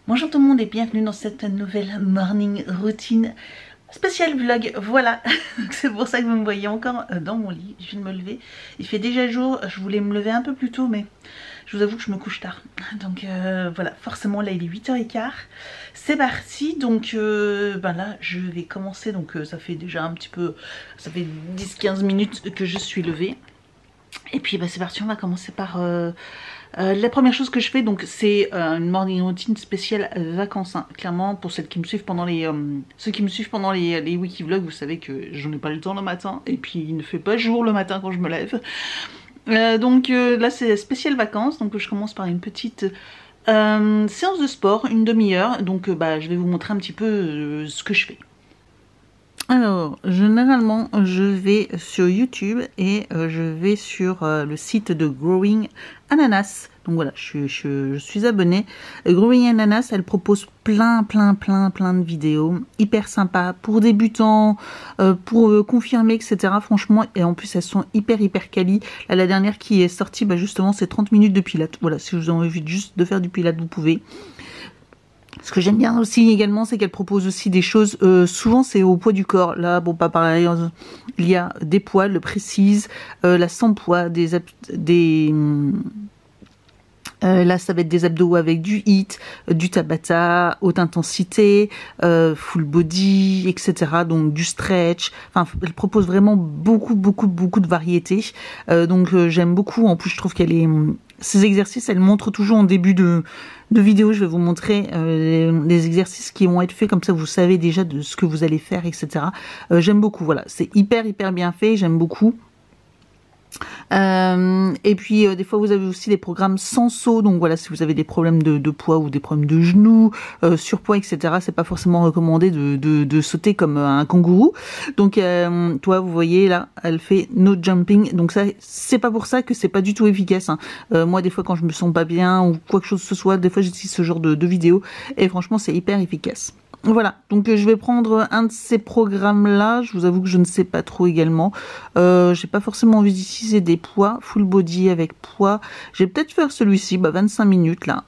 Bonjour tout le monde et bienvenue dans cette nouvelle morning routine spécial vlog. Voilà, c'est pour ça que vous me voyez encore dans mon lit. Je viens de me lever, il fait déjà jour. Je voulais me lever un peu plus tôt mais je vous avoue que je me couche tard. Donc voilà, forcément là il est 8h15. C'est parti, donc là je vais commencer. Donc ça fait déjà un petit peu, ça fait 10-15 minutes que je suis levée. Et puis c'est parti, on va commencer par... la première chose que je fais, donc c'est une morning routine spéciale vacances, hein. Clairement, pour celles qui me suivent pendant les ceux qui me suivent pendant les wikivlogs, vous savez que j'en ai pas le temps le matin et puis il ne fait pas jour le matin quand je me lève. Donc là c'est spécial vacances, donc je commence par une petite séance de sport, une demi-heure. Donc je vais vous montrer un petit peu ce que je fais. Alors, généralement, je vais sur YouTube et je vais sur le site de Growing Ananas. Donc voilà, je suis abonnée. Growing Ananas, elle propose plein de vidéos hyper sympas pour débutants, pour confirmer, etc. Franchement, et en plus, elles sont hyper quali. Là, la dernière qui est sortie, justement, c'est 30 minutes de pilates. Voilà, si vous avez envie juste de faire du pilates, vous pouvez. Ce que j'aime bien aussi également, c'est qu'elle propose aussi des choses, souvent c'est au poids du corps. Là, bon, pas pareil, il y a des poids, le précise, la sans poids, là, ça va être des abdos avec du HIIT, du Tabata, haute intensité, full body, etc. Donc du stretch. Enfin, elle propose vraiment beaucoup de variétés. Donc j'aime beaucoup. En plus, je trouve qu'elle est... Ces exercices, elle montre toujours en début de vidéo. Je vais vous montrer les exercices qui vont être faits. Comme ça, vous savez déjà de ce que vous allez faire, etc. J'aime beaucoup. Voilà, c'est hyper bien fait. J'aime beaucoup. Et puis des fois vous avez aussi des programmes sans saut, donc voilà, si vous avez des problèmes de poids ou des problèmes de genoux, surpoids, etc., c'est pas forcément recommandé de sauter comme un kangourou. Donc toi vous voyez là, elle fait no jumping, donc ça c'est pas pour ça que c'est pas du tout efficace, hein. Moi des fois quand je me sens pas bien ou quoi que chose que ce soit, des fois j'utilise ce genre de vidéos et franchement c'est hyper efficace. Voilà, donc je vais prendre un de ces programmes-là. Je vous avoue que je ne sais pas trop également. J'ai pas forcément envie d'utiliser des poids, full body avec poids. Je vais peut-être faire celui-ci, 25 minutes là.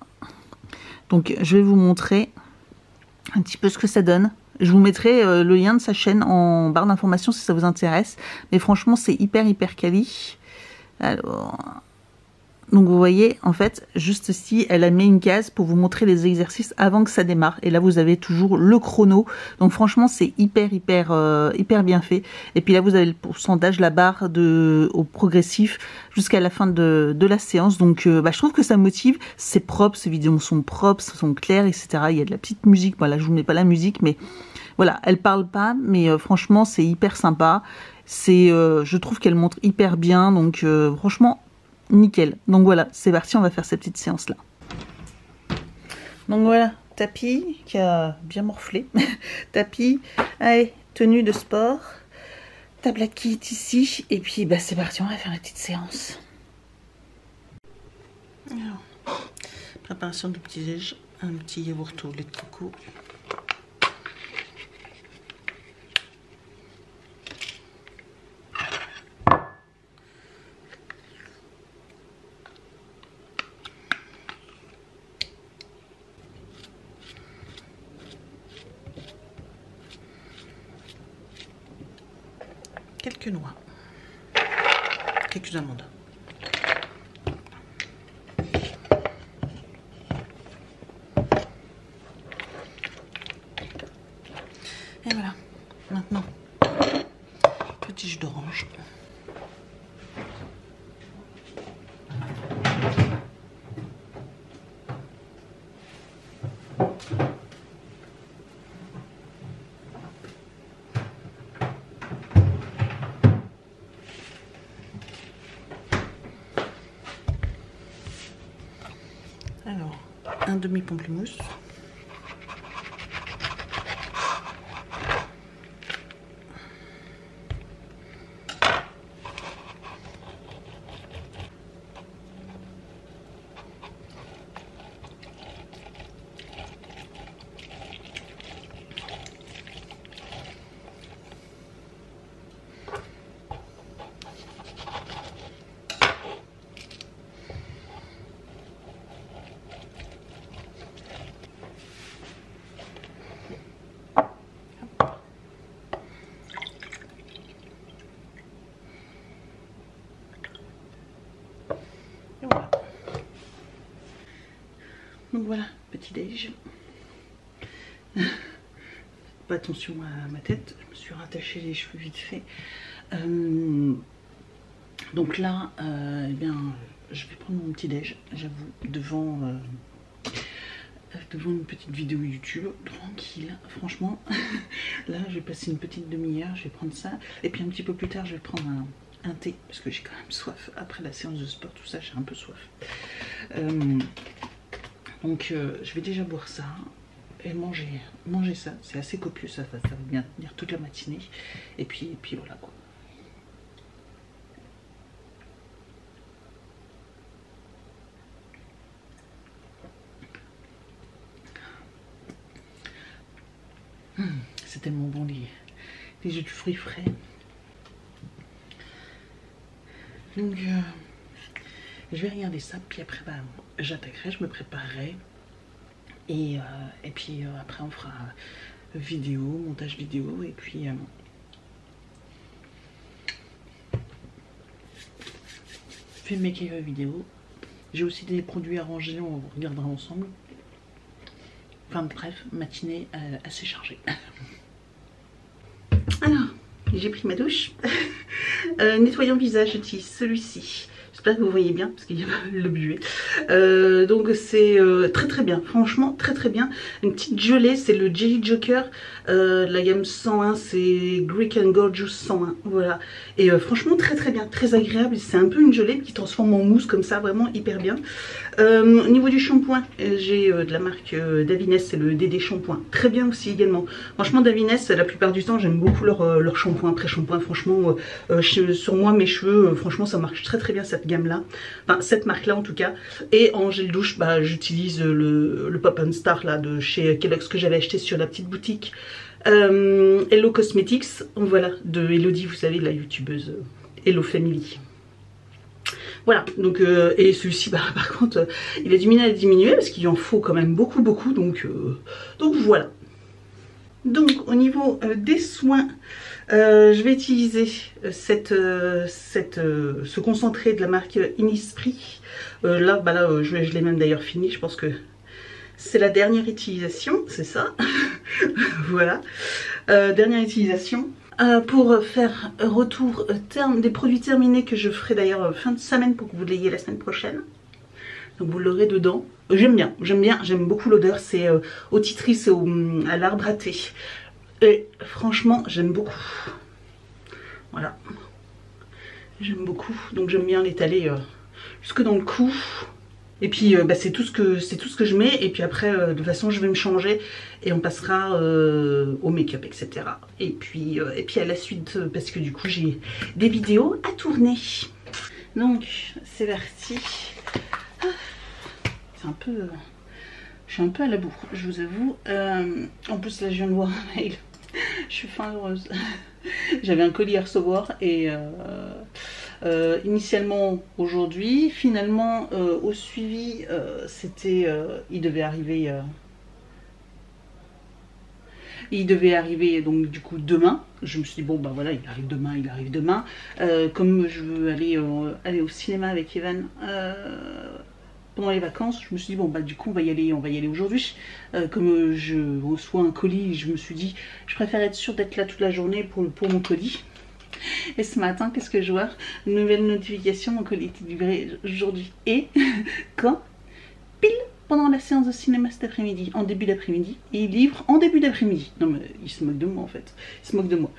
Donc je vais vous montrer un petit peu ce que ça donne. Je vous mettrai le lien de sa chaîne en barre d'informations si ça vous intéresse. Mais franchement, c'est hyper quali. Alors... Donc vous voyez, en fait, juste ici, elle a mis une case pour vous montrer les exercices avant que ça démarre. Et là, vous avez toujours le chrono. Donc franchement, c'est hyper bien fait. Et puis là, vous avez le pourcentage, la barre au progressif jusqu'à la fin de la séance. Donc je trouve que ça motive. C'est propre, ces vidéos sont propres, sont claires, etc. Il y a de la petite musique. Voilà, je vous mets pas la musique, mais voilà, elle parle pas. Mais franchement, c'est hyper sympa. Je trouve qu'elle montre hyper bien. Donc franchement... nickel. Donc voilà, c'est parti, on va faire cette petite séance là. Donc voilà, tapis qui a bien morflé. Tapis, allez, tenue de sport. Tablette qui est ici. Et puis c'est parti, on va faire la petite séance. Alors, préparation du petit déj, un petit yaourt au lait de coco. Quelques noix, quelques amandes. Et voilà, maintenant, petit jus d'orange. Alors, un demi-pamplemousse. petit déj. Pas attention à ma tête, je me suis rattaché les cheveux vite fait. Donc là, eh bien, je vais prendre mon petit déj, j'avoue, devant une petite vidéo YouTube, tranquille, franchement. Là, je vais passer une petite demi-heure, je vais prendre ça. Et puis un petit peu plus tard, je vais prendre un thé, parce que j'ai quand même soif. Après la séance de sport, tout ça, j'ai un peu soif. Donc, je vais déjà boire ça et manger ça. C'est assez copieux, ça va bien tenir toute la matinée. Et puis voilà quoi. C'est tellement bon les jus de fruits frais. Donc je vais regarder ça, puis après bah, j'attaquerai, je me préparerai. Et puis après on fera vidéo, montage vidéo, et puis filmer quelques vidéos. J'ai aussi des produits à ranger, on regardera ensemble. Enfin bref, matinée assez chargée. Alors, j'ai pris ma douche. Nettoyant visage, j'utilise celui-ci. J'espère que vous voyez bien, parce qu'il y a le buet. Donc c'est très très bien, franchement très très bien. Une petite gelée, c'est le Jelly Joker. La gamme 101, c'est Greek and Gorgeous 101. Voilà. Et franchement très très bien, très agréable. C'est un peu une gelée qui transforme en mousse comme ça, vraiment hyper bien. Au niveau du shampoing, j'ai de la marque Davines, c'est le DD Shampoing. Très bien aussi également. Franchement Davines, la plupart du temps j'aime beaucoup leur shampoing, après-shampoing. Franchement, sur moi, mes cheveux, franchement ça marche très très bien cette gamme là. Enfin cette marque là en tout cas. Et en gel douche, bah, j'utilise le Pop and Star là de chez Kellogg's que j'avais acheté sur la petite boutique. Hello Cosmetics, voilà, de Elodie, vous savez, la youtubeuse Hello Family. Voilà, donc et celui-ci, bah, par contre, il a du mal à diminuer parce qu'il en faut quand même beaucoup, donc voilà. Donc au niveau des soins, je vais utiliser ce concentré de la marque Innisfree. Là, bah là je l'ai même d'ailleurs fini, je pense que c'est la dernière utilisation, c'est ça. Voilà, dernière utilisation. Pour faire retour des produits terminés que je ferai d'ailleurs fin de semaine pour que vous l'ayez la semaine prochaine. Donc vous l'aurez dedans. J'aime bien, j'aime beaucoup l'odeur. C'est au titris, à l'arbre à thé. Et franchement, j'aime beaucoup. Voilà. J'aime beaucoup. Donc j'aime bien l'étaler jusque dans le cou. Et puis bah, c'est tout ce que je mets. Et puis après, de toute façon, je vais me changer et on passera au make-up, etc. Et puis à la suite, parce que du coup, j'ai des vidéos à tourner. Donc, c'est parti. C'est un peu... je suis un peu à la bourre, je vous avoue. En plus, là, je viens de voir un mail. Je suis fin heureuse. J'avais un colis à recevoir et... initialement aujourd'hui, finalement au suivi c'était il devait arriver donc du coup demain. Je me suis dit bon bah voilà, il arrive demain. Comme je veux aller au cinéma avec Evan pendant les vacances, je me suis dit bon bah du coup on va y aller aujourd'hui. Comme je reçois un colis, je me suis dit je préfère être sûre d'être là toute la journée pour mon colis. Et ce matin, qu'est-ce que je vois? Une nouvelle notification, mon colis était livré aujourd'hui. Et quand? Pile pendant la séance de cinéma cet après-midi, en début d'après-midi. Et il livre en début d'après-midi. Non mais il se moque de moi en fait. Il se moque de moi.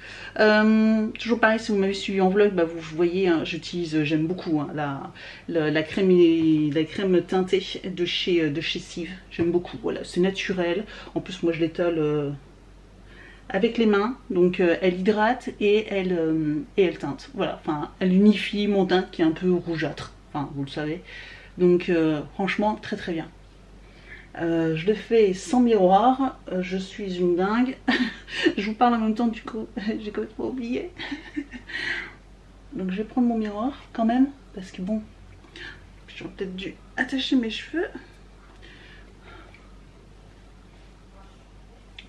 Toujours pareil, si vous m'avez suivi en vlog, bah, vous voyez, hein, j'aime beaucoup hein, la crème teintée de chez Sieve. J'aime beaucoup, voilà, c'est naturel. En plus moi je l'étale... avec les mains, donc elle hydrate et elle teinte. Voilà, enfin elle unifie mon teint qui est un peu rougeâtre, enfin vous le savez. Donc franchement très très bien. Je le fais sans miroir, je suis une dingue. Je vous parle en même temps, du coup j'ai complètement oublié. Donc je vais prendre mon miroir quand même, parce que bon, j'aurais peut-être dû attacher mes cheveux.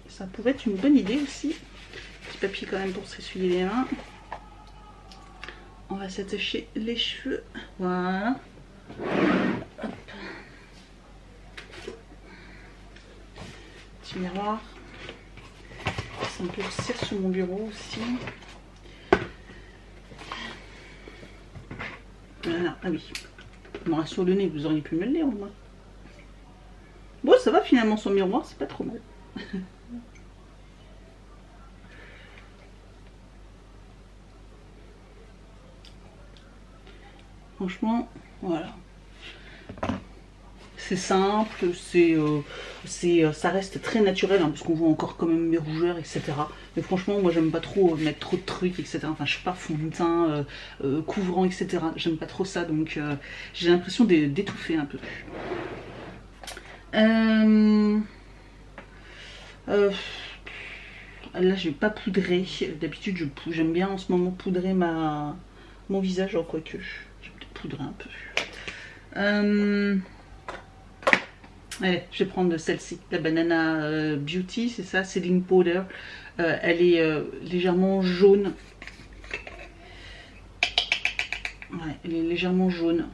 Ça pourrait être une bonne idée aussi. Petit papier quand même pour s'essuyer les mains. On va s'attacher les cheveux. Voilà. Hop. petit miroir. C'est un peu serre sur mon bureau aussi. Voilà, ah oui. Bon, sur le nez, vous auriez pu me le lire au moins. Bon, ça va finalement, son miroir, c'est pas trop mal. Franchement, voilà. C'est simple, ça reste très naturel, hein, parce qu'on voit encore quand même mes rougeurs, etc. Mais franchement, moi, j'aime pas trop mettre trop de trucs, etc. Enfin, je sais pas, fond de teint, couvrant, etc. J'aime pas trop ça, donc j'ai l'impression d'étouffer un peu. Là, je vais pas poudrer. D'habitude, j'aime bien en ce moment poudrer mon visage, alors quoique, je vais peut-être poudrer un peu. Allez, je vais prendre celle-ci, la Banana Beauty, c'est ça, Setting Powder. Elle est légèrement jaune. Ouais, elle est légèrement jaune.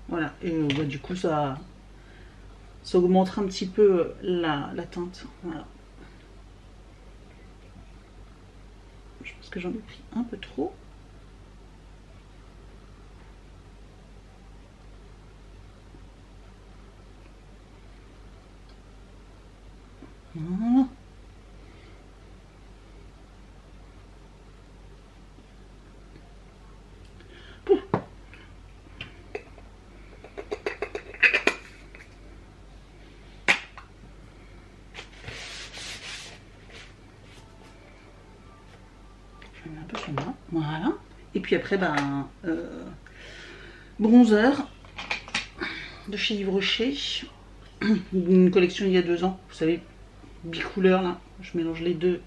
Voilà, et bah, du coup, ça augmentera un petit peu la teinte. Voilà. Je pense que j'en ai pris un peu trop. Voilà. Je mets un peu sur moi. Voilà. Et puis après, ben, bronzer de chez Yves Rocher. Une collection il y a 2 ans. Vous savez, bicouleur là. Je mélange les deux.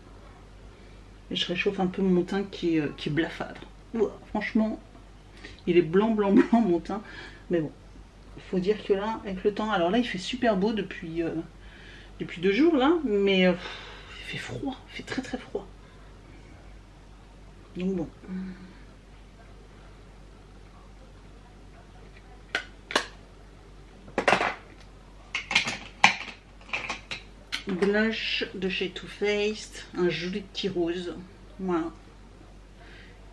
Et je réchauffe un peu mon teint qui est blafâtre. Ouah, franchement, il est blanc, blanc, blanc mon teint. Mais bon, il faut dire que là, avec le temps... Alors là, il fait super beau depuis 2 jours là. Mais il fait froid. Il fait très très froid. Donc bon... Blush de chez Too Faced, un joli petit rose, voilà,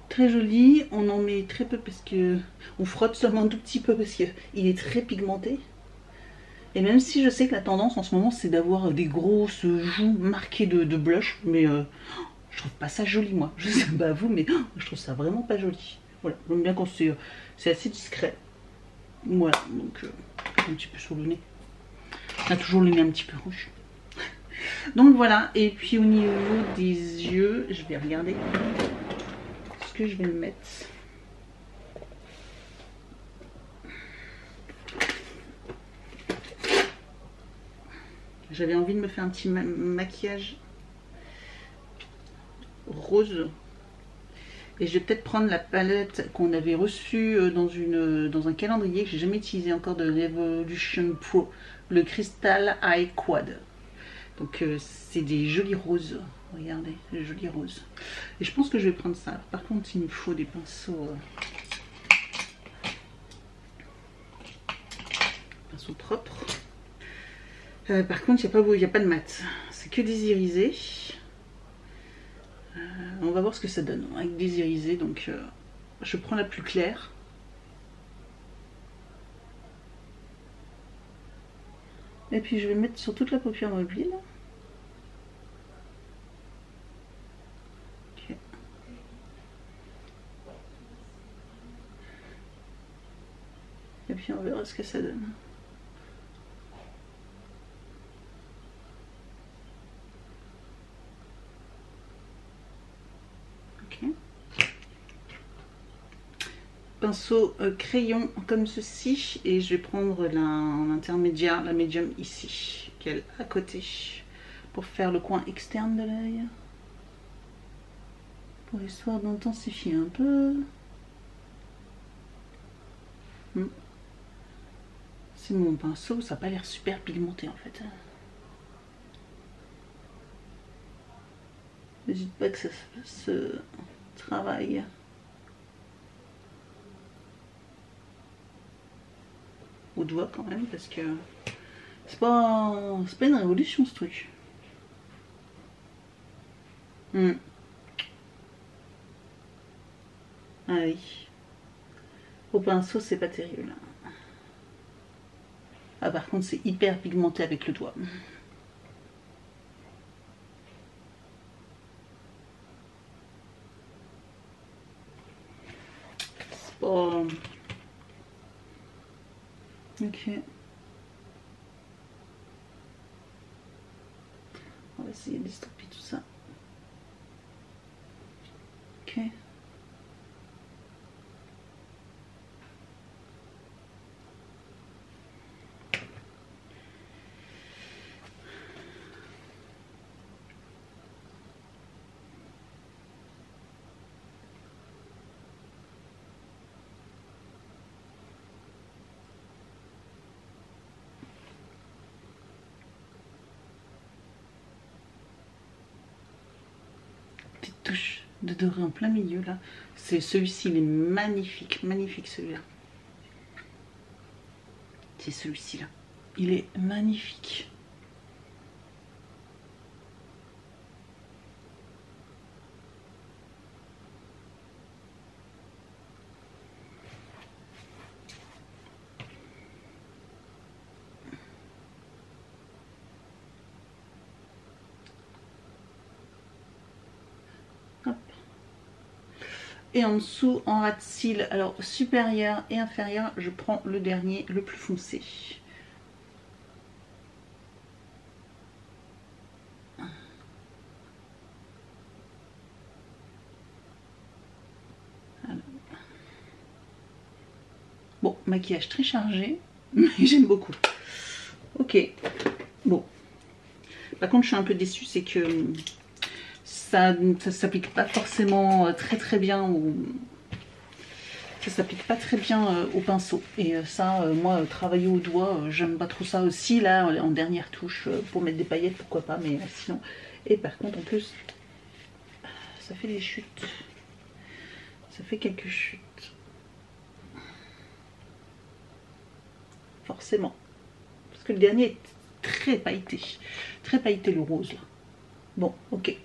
très joli. On en met très peu parce que on frotte seulement un tout petit peu parce que il est très pigmenté. Et même si je sais que la tendance en ce moment c'est d'avoir des grosses joues marquées de blush, mais je trouve pas ça joli moi. Je sais pas vous, mais je trouve ça vraiment pas joli. Voilà, j'aime bien quand c'est assez discret. Voilà, donc un petit peu sur le nez. On a toujours le nez un petit peu rouge. Donc voilà, et puis au niveau des yeux, je vais regarder ce que je vais me mettre. J'avais envie de me faire un petit maquillage rose. Et je vais peut-être prendre la palette qu'on avait reçue dans un calendrier que j'ai jamais utilisé encore de Revolution Pro, le Crystal Eye Quad. Donc c'est des jolis roses, regardez, des jolis roses. Et je pense que je vais prendre ça. Par contre, il me faut des pinceaux, propres. Par contre, il n'y a pas de mat, c'est que des irisés. On va voir ce que ça donne avec des irisés. Donc je prends la plus claire. Et puis je vais mettre sur toute la paupière mobile. Okay. Et puis on verra ce que ça donne. Ok. Pinceau crayon comme ceci, et je vais prendre l'intermédiaire, la médium ici, qui est à côté, pour faire le coin externe de l'œil, pour histoire d'intensifier un peu. C'est mon pinceau, ça n'a pas l'air super pigmenté en fait. N'hésite pas que ça se travaille. Au doigt quand même, parce que c'est pas une révolution ce truc. Ah oui. Au pinceau, c'est pas terrible. Ah, par contre, c'est hyper pigmenté avec le doigt. C'est pas... Ok. On va essayer d'estomper tout ça. Ok. Petite touche de doré en plein milieu là. C'est celui-ci, il est magnifique, magnifique celui-là. C'est celui-ci là. Il est magnifique. Hop. Et en dessous, en ras de cils, alors supérieur et inférieur, je prends le dernier, le plus foncé. Alors. Bon, maquillage très chargé, mais j'aime beaucoup. Ok, bon. Par contre, je suis un peu déçue, c'est que ça s'applique pas forcément très bien au... Ça s'applique pas très bien au pinceau. Et ça, moi, travailler au doigt, j'aime pas trop ça aussi. Là, en dernière touche, pour mettre des paillettes, pourquoi pas, mais sinon... Et par contre, en plus, ça fait des chutes. Ça fait quelques chutes. Forcément. Parce que le dernier est très pailleté. Très pailleté, le rose, là. Bon, ok.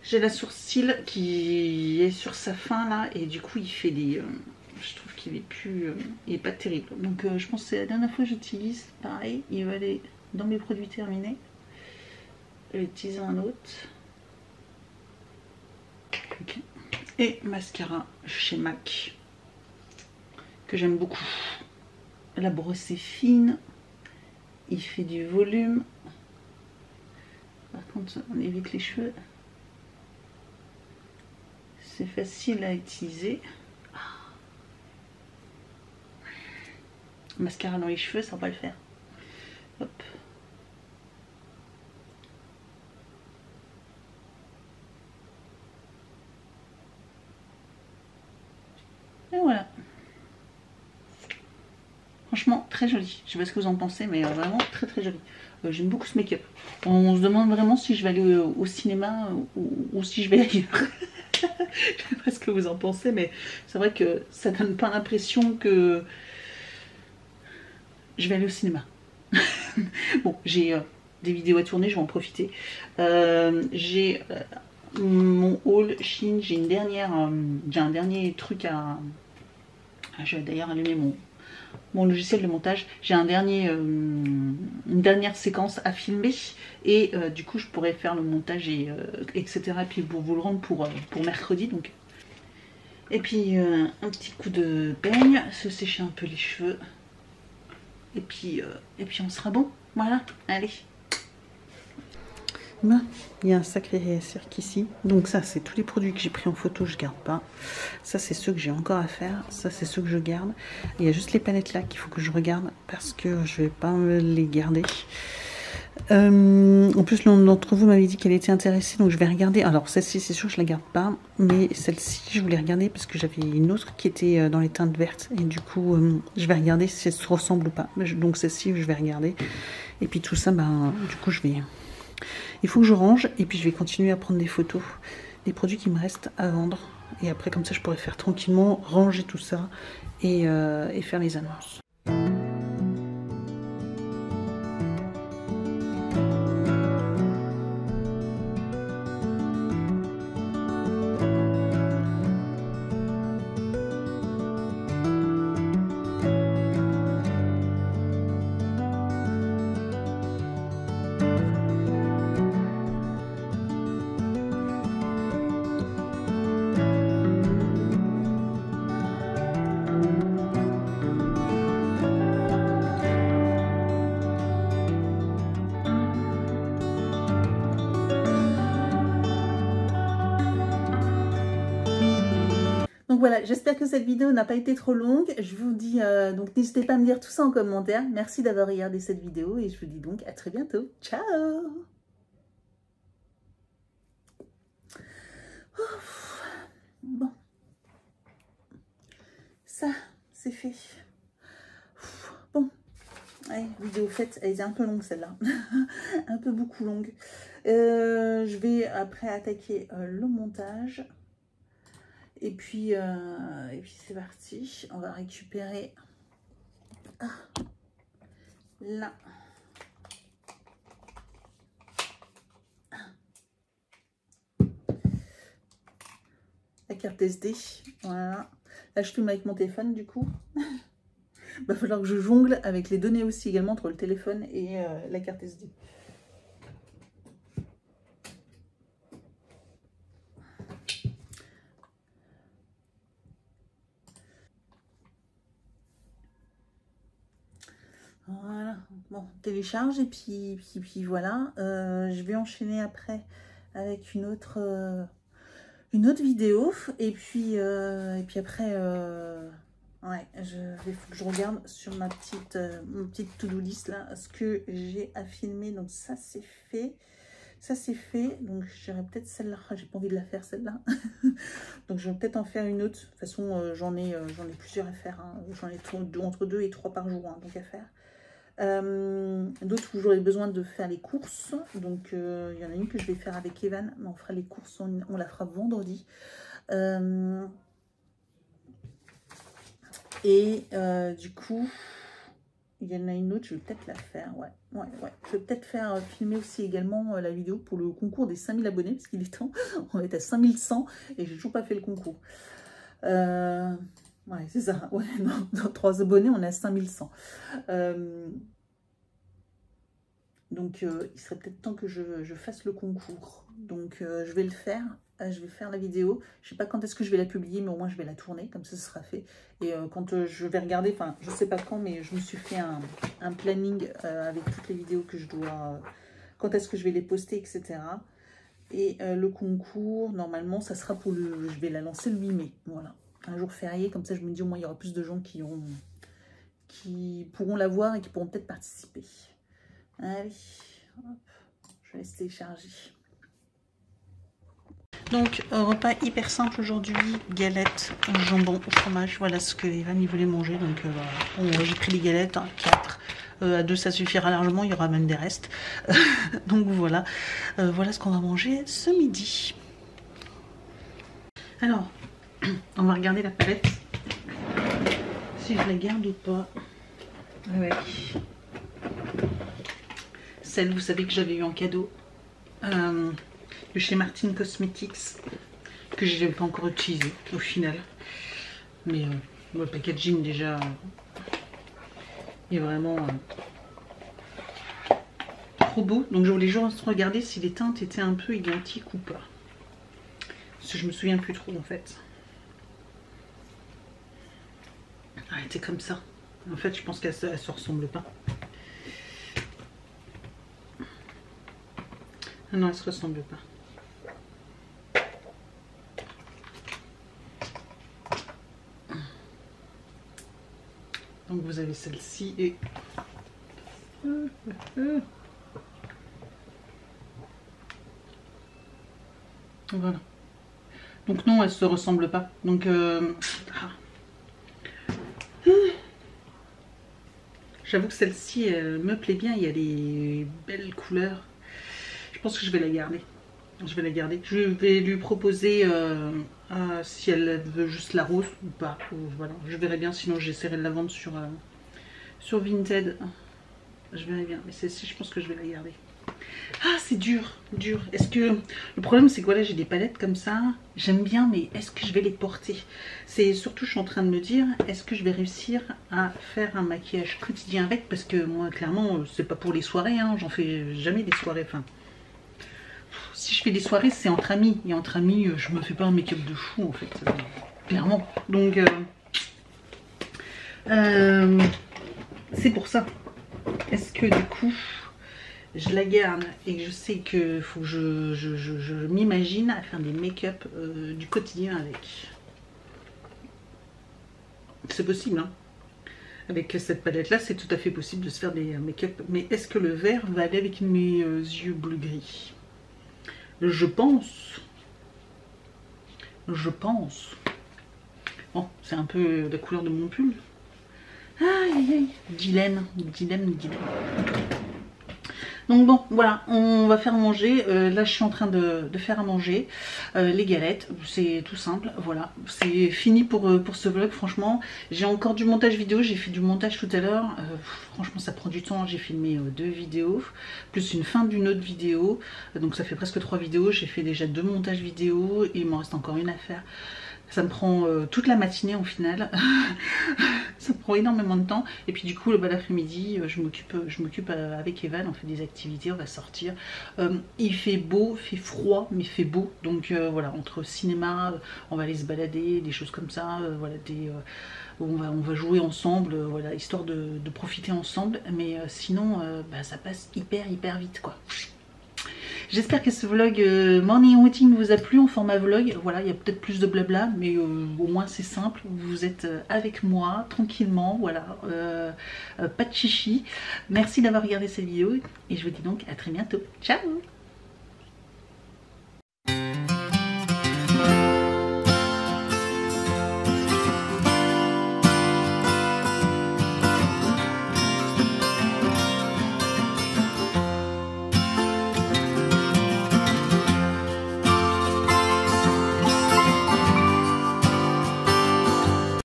J'ai la sourcil qui est sur sa fin là et du coup il fait des... je trouve qu'il est plus... il est pas terrible. Donc je pense que c'est la dernière fois que j'utilise. Pareil, il va aller dans mes produits terminés. Je vais utiliser un autre. Okay. Et mascara chez MAC. Que j'aime beaucoup. La brosse est fine. Il fait du volume. Par contre, on évite les cheveux. C'est facile à utiliser. Mascara dans les cheveux, ça va pas le faire. Hop. Et voilà. Franchement, très joli. Je sais pas ce que vous en pensez, mais vraiment très joli. J'aime beaucoup ce make-up. On se demande vraiment si je vais aller au cinéma ou si je vais ailleurs. Je sais pas ce que vous en pensez, mais c'est vrai que ça donne pas l'impression que je vais aller au cinéma. Bon, j'ai des vidéos à tourner, je vais en profiter. J'ai mon haul Shein, j'ai un dernier truc à... Je vais d'ailleurs allumer mon logiciel de montage. J'ai une dernière séquence à filmer et du coup je pourrais faire le montage et etc. Et puis pour vous le rendre pour mercredi donc. Et puis un petit coup de peigne, se sécher un peu les cheveux et puis on sera bon. Voilà, allez. Ben, il y a un sacré cirque ici. Donc ça, c'est tous les produits que j'ai pris en photo, je garde pas. Ça, c'est ceux que j'ai encore à faire. Ça, c'est ceux que je garde. Il y a juste les palettes là qu'il faut que je regarde parce que je vais pas les garder. En plus, l'un d'entre vous m'avait dit qu'elle était intéressée, donc je vais regarder. Alors celle-ci, c'est sûr, je la garde pas, mais celle-ci, je voulais regarder parce que j'avais une autre qui était dans les teintes vertes et du coup, je vais regarder si elle se ressemble ou pas. Donc celle-ci, je vais regarder. Et puis tout ça, ben, du coup, il faut que je range et puis je vais continuer à prendre des photos des produits qui me restent à vendre. Et après, comme ça, je pourrais faire tranquillement, ranger tout ça et faire les annonces. Donc voilà, j'espère que cette vidéo n'a pas été trop longue. Je vous dis, donc n'hésitez pas à me dire tout ça en commentaire. Merci d'avoir regardé cette vidéo et je vous dis donc à très bientôt. Ciao. Bon, ça c'est fait. Bon, ouais, vidéo faite, elle est un peu longue celle-là, un peu beaucoup longue. Je vais après attaquer le montage. Et puis c'est parti, on va récupérer là. La carte SD, voilà. Là je filme avec mon téléphone du coup. Il va falloir que je jongle avec les données aussi également entre le téléphone et la carte SD. Voilà, bon, télécharge et puis voilà. Je vais enchaîner après avec une autre vidéo et puis après ouais, faut que je regarde sur ma petite to-do list là ce que j'ai à filmer. Donc ça c'est fait. Ça c'est fait, donc j'irai peut-être celle-là, j'ai pas envie de la faire celle-là. Donc je vais peut-être en faire une autre. De toute façon j'en ai plusieurs à faire, hein. J'en ai entre 2 et 3 par jour, hein, donc à faire. D'autres où j'aurai besoin de faire les courses. Donc il y en a une que je vais faire avec Evan, mais on fera les courses, on la fera vendredi. Du coup, il y en a une autre, je vais peut-être la faire, ouais. Je vais peut-être faire filmer aussi également la vidéo pour le concours des 5000 abonnés, parce qu'il est temps, on va être à 5100 et j'ai toujours pas fait le concours. Ouais, c'est ça, ouais, dans 3 abonnés, on est à 5100. Donc, il serait peut-être temps que je fasse le concours. Donc, je vais le faire. Je vais faire la vidéo. Je sais pas quand est-ce que je vais la publier, mais au moins, je vais la tourner. Comme ça, ce sera fait. Et quand je vais regarder, enfin, je sais pas quand, mais je me suis fait un planning avec toutes les vidéos que je dois... quand est-ce que je vais les poster, etc. Et le concours, normalement, ça sera pour le... Je vais la lancer le 8 mai. Voilà. Un jour férié. Comme ça, je me dis, au moins, il y aura plus de gens qui pourront la voir et qui pourront peut-être participer. Allez, hop, je laisse télécharger. Donc, repas hyper simple aujourd'hui, galettes, jambon au fromage. Voilà ce que Evan voulait manger. Donc, voilà. J'ai pris les galettes, hein, 4. À 2, ça suffira largement, il y aura même des restes. Donc, voilà. Voilà ce qu'on va manger ce midi. Alors, on va regarder la palette. Si je la garde ou pas. Avec celle, vous savez, que j'avais eu en cadeau. De chez Martin Cosmetics, que je n'ai pas encore utilisé au final, mais le packaging déjà est vraiment trop beau. Donc je voulais juste regarder si les teintes étaient un peu identiques ou pas, parce que je me souviens plus trop en fait. Ah, elle était comme ça. En fait, je pense qu'elle se ressemble pas. Ah non, elle se ressemble pas. Donc vous avez celle-ci et... Voilà. Donc non, elle se ressemble pas. Donc j'avoue que celle-ci me plaît bien. Il y a des belles couleurs. Je pense que je vais la garder. Je vais la garder. Je vais lui proposer si elle veut juste la rose ou pas. Voilà. Je verrai bien. Sinon, j'essaierai de la vendre sur Vinted. Je verrai bien. Mais celle-ci, je pense que je vais la garder. Ah, c'est dur. Dur. Est-ce que... Le problème, c'est que voilà, j'ai des palettes comme ça. J'aime bien, mais est-ce que je vais les porter? C'est surtout, je suis en train de me dire, est-ce que je vais réussir à faire un maquillage quotidien avec? Parce que moi, clairement, c'est pas pour les soirées. Hein. J'en fais jamais des soirées. Enfin... Si je fais des soirées, c'est entre amis. Et entre amis, je me fais pas un make-up de fou, en fait. Clairement. Donc, c'est pour ça. Est-ce que, du coup, je la garde et que je sais que faut que je m'imagine à faire des make-up du quotidien avec. c'est possible, hein. Avec cette palette là, c'est tout à fait possible de se faire des make-up. Mais est-ce que le vert va aller avec mes yeux bleu-gris? Je pense. Je pense. Bon, c'est un peu la couleur de mon pull. Aïe aïe aïe. Dilemme, dilemme, dilemme. Donc bon, voilà, on va faire manger. Là, je suis en train de faire à manger les galettes. C'est tout simple, voilà. C'est fini pour ce vlog, franchement. J'ai encore du montage vidéo. J'ai fait du montage tout à l'heure. Franchement, ça prend du temps. J'ai filmé 2 vidéos, plus une fin d'une autre vidéo. Donc ça fait presque 3 vidéos. J'ai fait déjà 2 montages vidéo et il m'en reste encore une à faire. Ça me prend toute la matinée au final. Ça me prend énormément de temps. Et puis du coup, l'après-midi, je m'occupe avec Evan, on fait des activités, on va sortir. Il fait beau, fait froid, mais fait beau. Donc voilà, entre cinéma, on va aller se balader, des choses comme ça. Voilà, on va jouer ensemble, voilà, histoire de profiter ensemble. Mais sinon, ça passe hyper vite, quoi. J'espère que ce vlog morning routine vous a plu en format vlog. Voilà, il y a peut-être plus de blabla, mais au moins c'est simple. Vous êtes avec moi, tranquillement, voilà. Pas de chichi. Merci d'avoir regardé cette vidéo et je vous dis donc à très bientôt. Ciao!